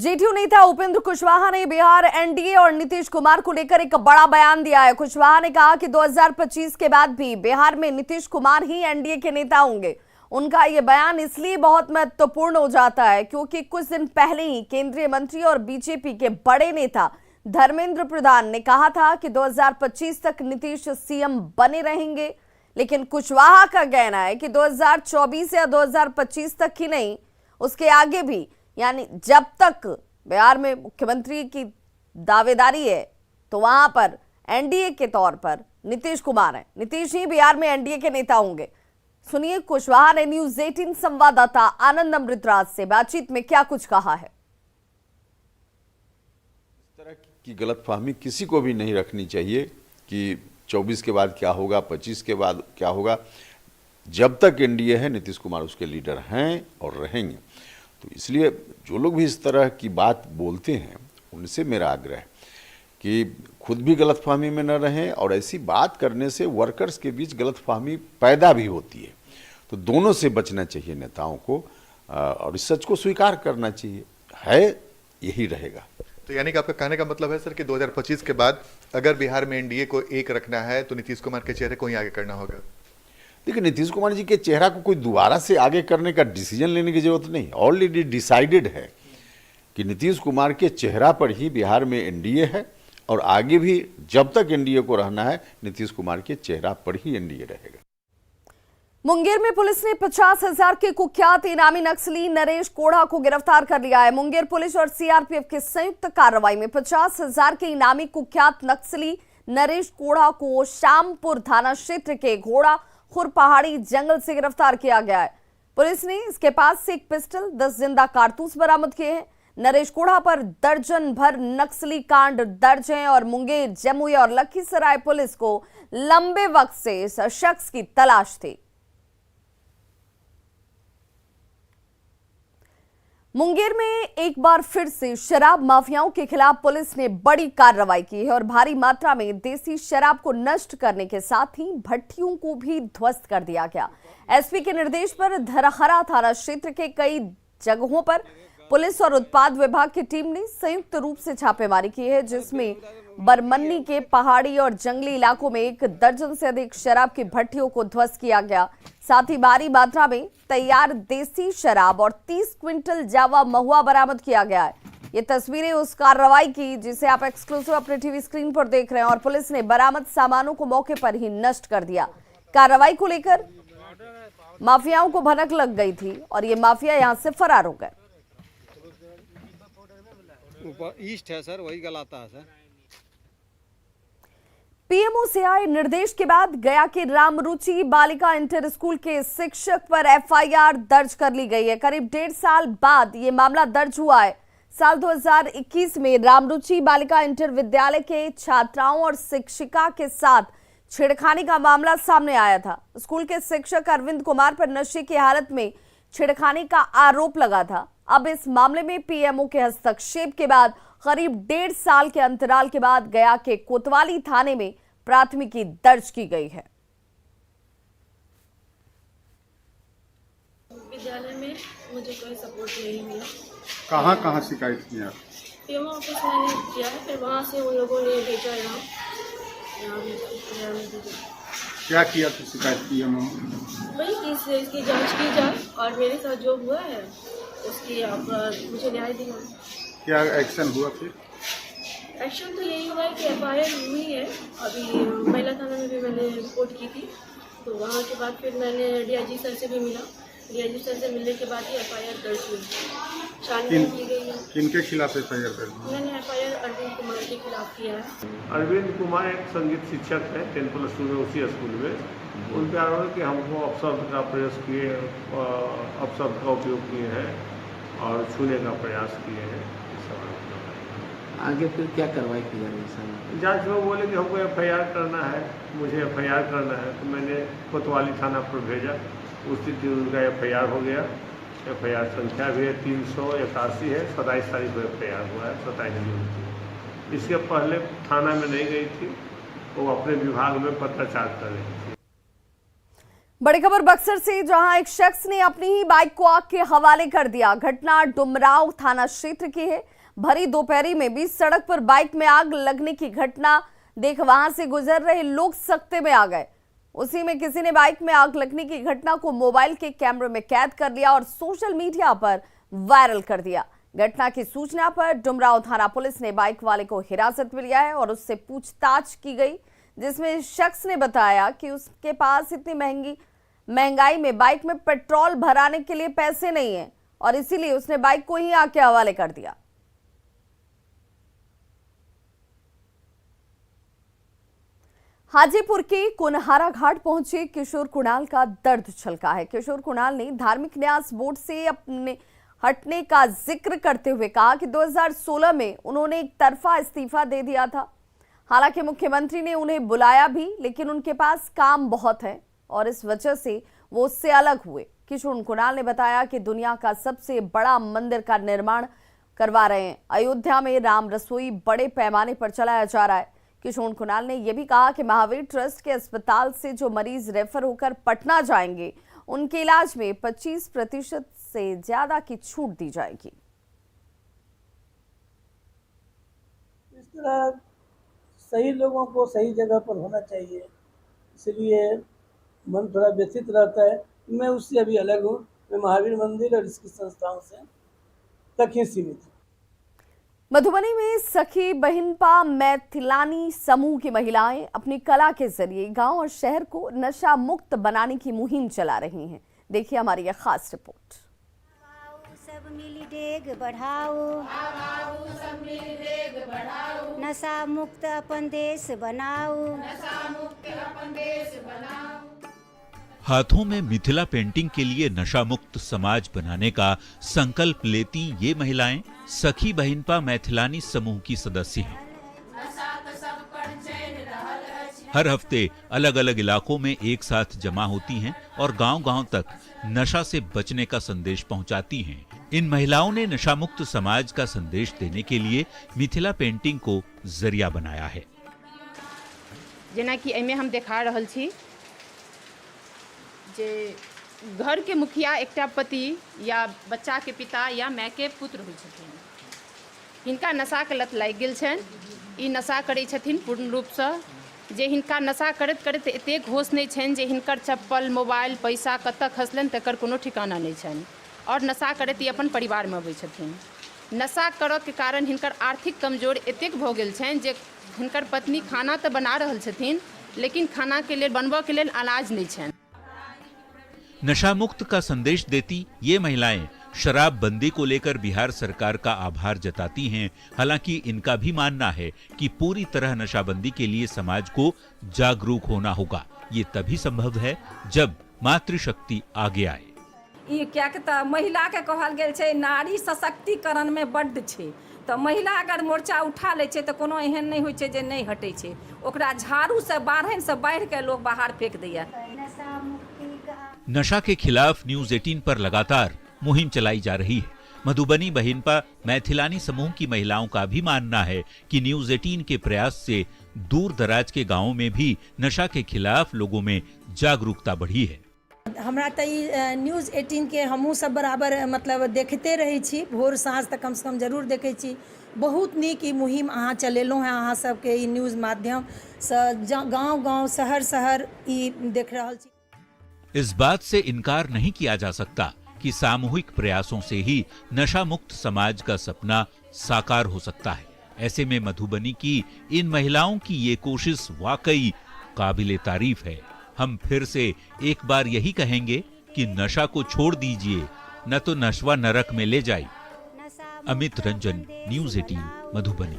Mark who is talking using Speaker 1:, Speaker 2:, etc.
Speaker 1: JDU नेता उपेंद्र कुशवाहा ने Bihar NDA और नीतीश कुमार को लेकर एक बड़ा बयान दिया है। कुशवाहा ने कहा कि 2025 के बाद भी बिहार में नीतीश कुमार ही एनडीए के नेता होंगे। उनका यह बयान इसलिए बहुत महत्वपूर्ण हो जाता है क्योंकि कुछ दिन पहले ही केंद्रीय मंत्री और बीजेपी के बड़े नेता धर्मेंद्र प्रधान ने कहा था कि 2025 तक नीतीश सीएम बने रहेंगे। लेकिन कुशवाहा का कहना है कि 2024 या 2025 तक ही नहीं, उसके आगे भी, यानी जब तक बिहार में मुख्यमंत्री की दावेदारी है तो वहां पर एनडीए के तौर पर नीतीश कुमार है। नीतीश ही बिहार में एनडीए के नेता होंगे। सुनिए कुशवाहा ने न्यूज 18 संवाददाता आनंद अमृतराज से बातचीत में क्या कुछ कहा है।
Speaker 2: इस तरह की गलतफहमी किसी को भी नहीं रखनी चाहिए कि 24 के बाद क्या होगा, 25 के बाद क्या होगा। जब तक एनडीए है नीतीश कुमार उसके लीडर हैं और रहेंगे। तो इसलिए जो लोग भी इस तरह की बात बोलते हैं उनसे मेरा आग्रह है कि खुद भी गलतफहमी में न रहें, और ऐसी बात करने से वर्कर्स के बीच गलतफहमी पैदा भी होती है। तो दोनों से बचना चाहिए नेताओं को, और इस सच को स्वीकार करना चाहिए, है यही रहेगा।
Speaker 3: तो यानी कि आपका कहने का मतलब है सर कि 2025 के बाद अगर बिहार में एनडीए को एक रखना है तो नीतीश कुमार के चेहरे को ही आगे करना होगा।
Speaker 2: देखिए, नीतीश कुमार जी के चेहरा को कोई दोबारा से आगे करने का डिसीजन लेने की जरूरत नहीं, ऑलरेडी डिसाइडेड है कि नीतीश कुमार के चेहरा पर ही बिहार में एनडीए है, और आगे भी जब तक एनडीए को रहना है नीतीश कुमार के चेहरा पर ही एनडीए रहेगा।
Speaker 1: मुंगेर में पुलिस ने 50,000 के कुख्यात इनामी नक्सली नरेश कोढ़ा को गिरफ्तार कर लिया है। मुंगेर पुलिस और सीआरपीएफ की संयुक्त कार्रवाई में 50,000 के इनामी कुख्यात नक्सली नरेश कोढ़ा को श्यामपुर थाना क्षेत्र के घोड़ा खुर पहाड़ी जंगल से गिरफ्तार किया गया है। पुलिस ने इसके पास से एक पिस्टल, 10 जिंदा कारतूस बरामद किए हैं। नरेश कोढ़ा पर दर्जन भर नक्सली कांड दर्ज हैं और मुंगेर, जमुई और लखीसराय पुलिस को लंबे वक्त से इस शख्स की तलाश थी। मुंगेर में एक बार फिर से शराब माफियाओं के खिलाफ पुलिस ने बड़ी कार्रवाई की है और भारी मात्रा में देसी शराब को नष्ट करने के साथ ही भट्टियों को भी ध्वस्त कर दिया गया। एसपी के निर्देश पर धरहरा थाना क्षेत्र के कई जगहों पर पुलिस और उत्पाद विभाग की टीम ने संयुक्त रूप से छापेमारी की है, जिसमें बरमन्नी के पहाड़ी और जंगली इलाकों में 1 दर्जन से अधिक शराब की भट्टियों को ध्वस्त किया गया। साथ ही भारी मात्रा में तैयार देसी शराब और 30 क्विंटल जावा महुआ बरामद किया गया है। ये तस्वीरें उस कार्रवाई की जिसे आप एक्सक्लूसिव अपने टीवी स्क्रीन पर देख रहे हैं, और पुलिस ने बरामद सामानों को मौके पर ही नष्ट कर दिया। कार्रवाई को लेकर माफियाओं को भनक लग गई थी और ये माफिया यहां से फरार हो गए।
Speaker 4: ऊपर ईस्ट है सर, वही गलाता है सर।
Speaker 1: पीएमओ से आए निर्देश के बाद गया के रामरुचि बालिका इंटर स्कूल के शिक्षक पर एफआईआर दर्ज कर ली गई है। करीब 1.5 साल बाद ये मामला दर्ज हुआ है। साल 2021 में रामरुचि बालिका इंटर विद्यालय के छात्राओं और शिक्षिका के साथ छेड़खानी का मामला सामने आया था। स्कूल के शिक्षक अरविंद कुमार पर नशे की हालत में छेड़खानी का आरोप लगा था। अब इस मामले में पीएमओ के हस्तक्षेप के बाद करीब 1.5 साल के अंतराल के बाद गया के कोतवाली थाने में प्राथमिकी दर्ज की गई है।
Speaker 5: विद्यालय में मुझे कोई सपोर्ट नहीं मिला।
Speaker 6: कहाँ शिकायत की आप?
Speaker 5: पीएमओ ऑफिस मैंने किया है, फिर वहाँ से उन लोगों ने भेजा यहाँ
Speaker 6: क्या किया तो शिकायत की?
Speaker 5: वही कि इसकी जांच की जाए और मेरे साथ जो हुआ है उसकी आप मुझे न्याय दिया।
Speaker 6: क्या एक्शन हुआ फिर?
Speaker 5: एक्शन तो यही हुआ है कि एफआईआर हुई है। अभी महिला थाना में भी मैंने रिपोर्ट की थी, तो वहाँ के बाद फिर मैंने डीआईजी सर से भी मिला। डीआईजी सर से मिलने के बाद ही एफआईआर दर्ज हुई, छानबीन की गई है।
Speaker 6: किनके खिलाफ एफआईआर दर्ज हुई?
Speaker 5: मैंने एफआईआर अरविंद कुमार के खिलाफ किया है।
Speaker 7: अरविंद कुमार एक संगीत शिक्षक है 10+2 में, उसी स्कूल में। उनके आरोप है कि हमको अपशब्द का प्रयास किए, अपशब्द का उपयोग किए हैं और छूने का प्रयास किए हैं।
Speaker 8: आगे फिर क्या कार्रवाई की जा रही है सर?
Speaker 7: जांच में बोले कि हमको एफआईआर करना है, मुझे एफआईआर करना है, तो मैंने कोतवाली थाना पर भेजा। उसी दिन उनका एफआईआर हो गया। एफआईआर संख्या भी है 381 है। 27 तारीख को एफआईआर हुआ है, 27 जून को। इसके पहले थाना में नहीं गई थी, वो अपने विभाग में पत्राचार कर रही थी।
Speaker 1: बड़ी खबर बक्सर से, जहां एक शख्स ने अपनी ही बाइक को आग के हवाले कर दिया। घटना डुमराव थाना क्षेत्र की है। भरी दोपहरी में भी सड़क पर बाइक में आग लगने की घटना देख वहां से गुजर रहे लोग सकते में आ गए। उसी में किसी ने बाइक में आग लगने की घटना को मोबाइल के कैमरे में कैद कर लिया और सोशल मीडिया पर वायरल कर दिया। घटना की सूचना पर डुमराव थाना पुलिस ने बाइक वाले को हिरासत में लिया है और उससे पूछताछ की गई, जिसमें शख्स ने बताया कि उसके पास इतनी महंगाई में बाइक में पेट्रोल भराने के लिए पैसे नहीं है और इसीलिए उसने बाइक को ही आग के हवाले कर दिया। हाजीपुर के कुनहारा घाट पहुंचे किशोर कुणाल का दर्द छलका है। किशोर कुणाल ने धार्मिक न्यास बोर्ड से अपने हटने का जिक्र करते हुए कहा कि 2016 में उन्होंने एक तरफा इस्तीफा दे दिया था। हालांकि मुख्यमंत्री ने उन्हें बुलाया भी, लेकिन उनके पास काम बहुत है और इस वजह से वो उससे अलग हुए। किशोर कुणाल ने बताया कि दुनिया का सबसे बड़ा मंदिर का निर्माण करवा रहे हैं। अयोध्या में राम रसोई बड़े पैमाने पर चलाया जा रहा है। किशोर कुणाल ने यह भी कहा कि महावीर ट्रस्ट के अस्पताल से जो मरीज रेफर होकर पटना जाएंगे, उनके इलाज में 25% से ज्यादा की छूट दी जाएगी।
Speaker 9: इस तरह सही लोगों को सही जगह पर होना चाहिए, इसलिए मन थोड़ा व्यथित रहता है। मैं उससे अभी अलग हूँ। मैं महावीर मंदिर और इसकी संस्थाओं से तक ही सीमित हूँ।
Speaker 1: मधुबनी में सखी बहिनपा मैथिलानी समूह की महिलाएं अपनी कला के जरिए गांव और शहर को नशा मुक्त बनाने की मुहिम चला रही हैं। देखिए हमारी यह खास रिपोर्ट।
Speaker 10: सब मिली डेग बढ़ाओ, नशा मुक्त अपन देश बनाओ।
Speaker 11: हाथों में मिथिला पेंटिंग के लिए नशा मुक्त समाज बनाने का संकल्प लेती ये महिलाएं सखी बहिनपा मैथिलानी समूह की सदस्य हैं। हर हफ्ते अलग अलग इलाकों में एक साथ जमा होती हैं और गांव-गांव तक नशा से बचने का संदेश पहुंचाती हैं। इन महिलाओं ने नशा मुक्त समाज का संदेश देने के लिए मिथिला पेंटिंग को जरिया बनाया है।
Speaker 12: जेना कि एमे हम देखा रहल छी जे घर के मुखिया एकटा पति या बच्चा के पिता या माय के पुत्र होइ छथिन। हिनका नशा के लत लागि गेल छनि। ई नशा करै छथिन पूर्ण रूप से, जे हिनका नशा करैत करैत एतेक होश नहीं छनि जे हिनकर चप्पल मोबाइल पैसा कतऽ खसलनि तकर कोनो ठिकाना नहीं छनि और नशा करैत ई अपन परिवार में अबै छथिन। नशा करऽ के कारण हिनकर आर्थिक कमजोर एतेक भऽ गेल छनि जे हिनकर पत्नी खाना तऽ बना रहल छथिन, लेकिन खाना के लेल बनबऽ के लेल अनाज नहीं छनि।
Speaker 11: नशा मुक्त का संदेश देती ये महिलाएं शराब बंदी को लेकर बिहार सरकार का आभार जताती हैं। हालांकि इनका भी मानना है कि पूरी तरह नशाबंदी के लिए समाज को जागरूक होना होगा। ये तभी संभव है जब मातृशक्ति आगे आए।
Speaker 13: ई क्या कहता महिला के कहल गेल छै नारी सशक्तिकरण में बड्ड छै, तो महिला अगर मोर्चा उठा ले छै तो कोनो एहन नहीं होइ छै जे नहीं हटे छै। ओकरा झाड़ू से बाढ़न से बाढ़ के लोग बाहर फेंक दैया।
Speaker 11: नशा के खिलाफ न्यूज 18 पर लगातार मुहिम चलाई जा रही है। मधुबनी बहिनपा मैथिलानी समूह की महिलाओं का भी मानना है कि न्यूज 18 के प्रयास से दूर दराज के गांवों में भी नशा के खिलाफ लोगों में जागरूकता बढ़ी है।
Speaker 14: हमरा त न्यूज 18 के हमहू सब बराबर मतलब देखते रहे छी, भोर साँझ तक कम से कम जरूर देखे छी। बहुत नीक ई मुहिम अहाँ चलेलहुँ हैं। अहाँ सबके ई न्यूज माध्यम से गाँव गाँव शहर शहर ई देख रहल छी।
Speaker 11: इस बात से इनकार नहीं किया जा सकता कि सामूहिक प्रयासों से ही नशा मुक्त समाज का सपना साकार हो सकता है। ऐसे में मधुबनी की इन महिलाओं की ये कोशिश वाकई काबिले तारीफ है। हम फिर से एक बार यही कहेंगे कि नशा को छोड़ दीजिए, न तो नशवा नरक में ले जाए। अमित रंजन, न्यूज 18 मधुबनी।